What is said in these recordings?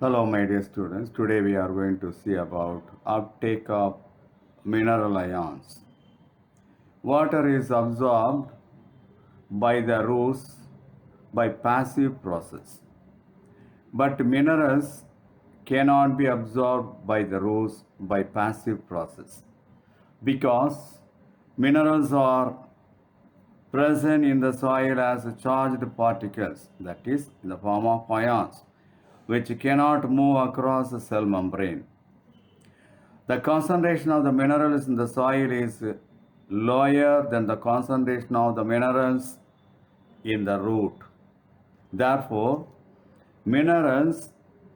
Hello, my dear students. Today we are going to see about uptake of mineral ions. Water is absorbed by the roots by passive process, but minerals cannot be absorbed by the roots by passive process because minerals are present in the soil as charged particles, that is, in the form of ions, which cannot move across the cell membrane. The concentration of the minerals in the soil is lower than the concentration of the minerals in the root. Therefore, minerals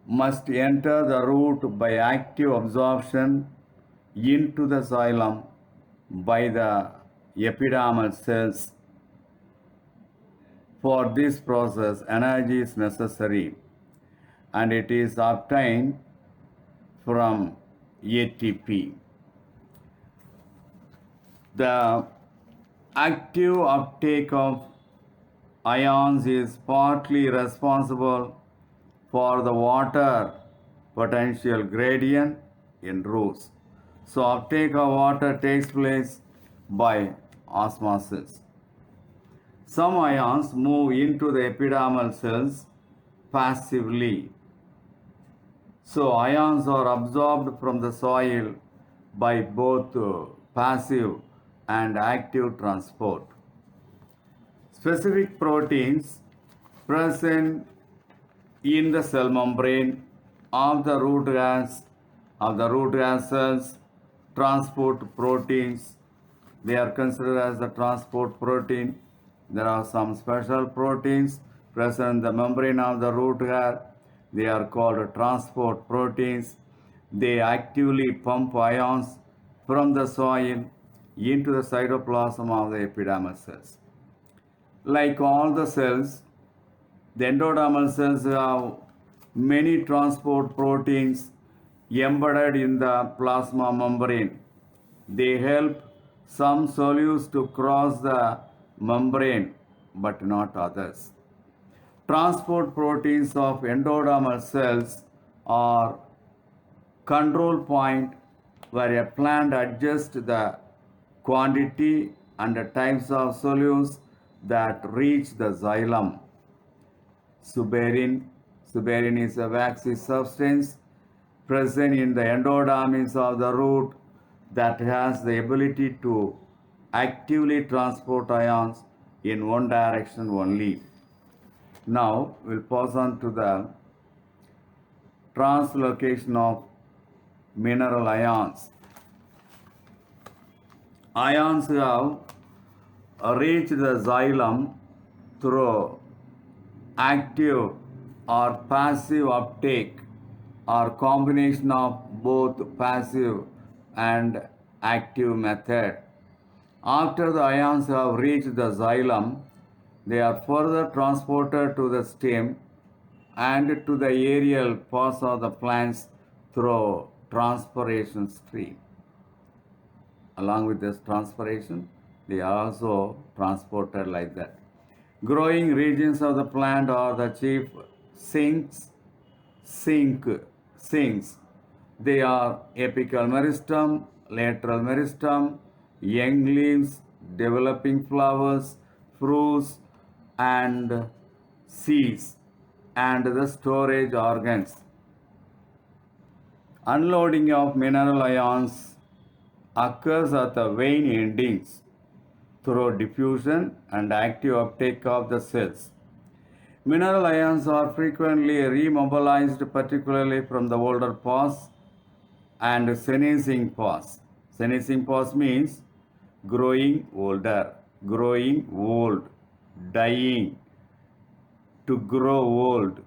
must enter the root by active absorption into the xylem by the epidermal cells. For this process, energy is necessary and it is obtained from ATP. The active uptake of ions is partly responsible for the water potential gradient in roots. So uptake of water takes place by osmosis. Some ions move into the epidermal cells passively. So ions are absorbed from the soil by both passive and active transport. Specific proteins present in the cell membrane of the root gas cells transport proteins. They are considered as the transport protein. There are some special proteins present in the membrane of the root hair. They are called transport proteins. They actively pump ions from the soil into the cytoplasm of the epidermal cells. Like all the cells, the endodermal cells have many transport proteins embedded in the plasma membrane. They help some solutes to cross the membrane, but not others. Transport proteins of endodermal cells are control point where a plant adjusts the quantity and the types of solutes that reach the xylem. Suberin. Suberin is a waxy substance present in the endodermis of the root that has the ability to actively transport ions in one direction only. Now we'll pass on to the translocation of mineral ions. Ions have reached the xylem through active or passive uptake or combination of both passive and active method. After the ions have reached the xylem, they are further transported to the stem and to the aerial parts of the plants through transpiration stream. Along with this transpiration, they are also transported like that. Growing regions of the plant are the chief sinks. They are apical meristem, lateral meristem, young leaves, developing flowers, fruits, and seeds, and the storage organs. Unloading of mineral ions occurs at the vein endings through diffusion and active uptake of the cells. Mineral ions are frequently remobilized, particularly from the older pores and senescing pores. Senescing pores means growing older, growing old, dying, to grow old.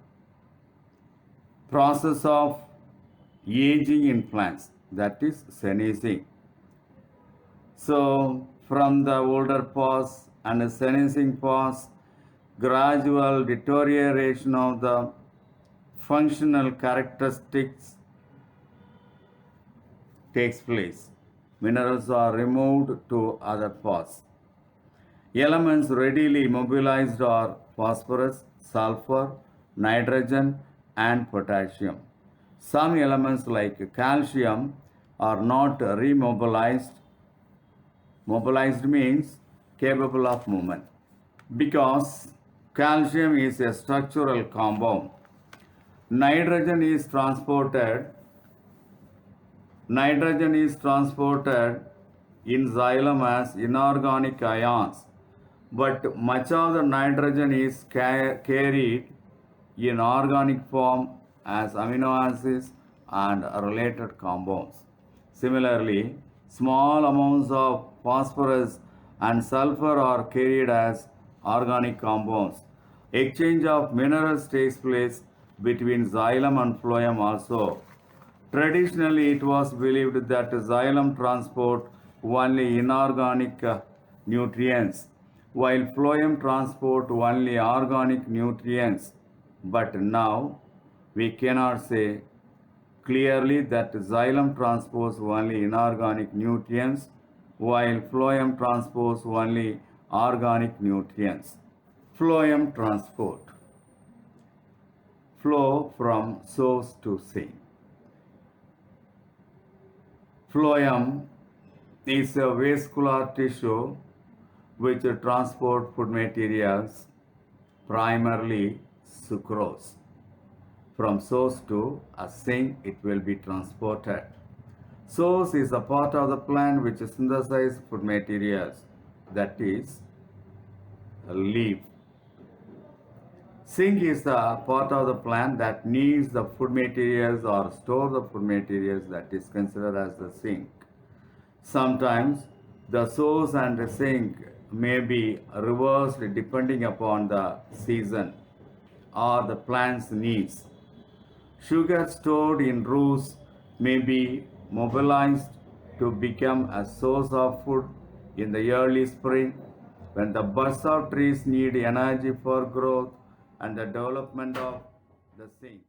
Process of aging in plants, that is senescing. So from the older pores and senescing pores, gradual deterioration of the functional characteristics takes place. Minerals are removed to other pores. Elements readily mobilized are phosphorus, sulfur, nitrogen, and potassium. Some elements like calcium are not remobilized. Mobilized means capable of movement. Because calcium is a structural compound. Nitrogen is transported in xylem as inorganic ions, but much of the nitrogen is carried in organic form as amino acids and related compounds. Similarly, small amounts of phosphorus and sulfur are carried as organic compounds. Exchange of minerals takes place between xylem and phloem also. Traditionally, it was believed that xylem transport only inorganic nutrients, while phloem transport only organic nutrients. But now we cannot say clearly that xylem transports only inorganic nutrients, while phloem transports only organic nutrients. Phloem transport. Flow from source to sink. Phloem is a vascular tissue which transports food materials, primarily sucrose. From source to a sink, it will be transported. Source is a part of the plant which synthesizes food materials, that is, a leaf. Sink is the part of the plant that needs the food materials or store the food materials, that is considered as the sink. Sometimes the source and the sink may be reversed depending upon the season or the plant's needs. Sugar stored in roots may be mobilized to become a source of food in the early spring when the buds of trees need energy for growth and the development of the sink.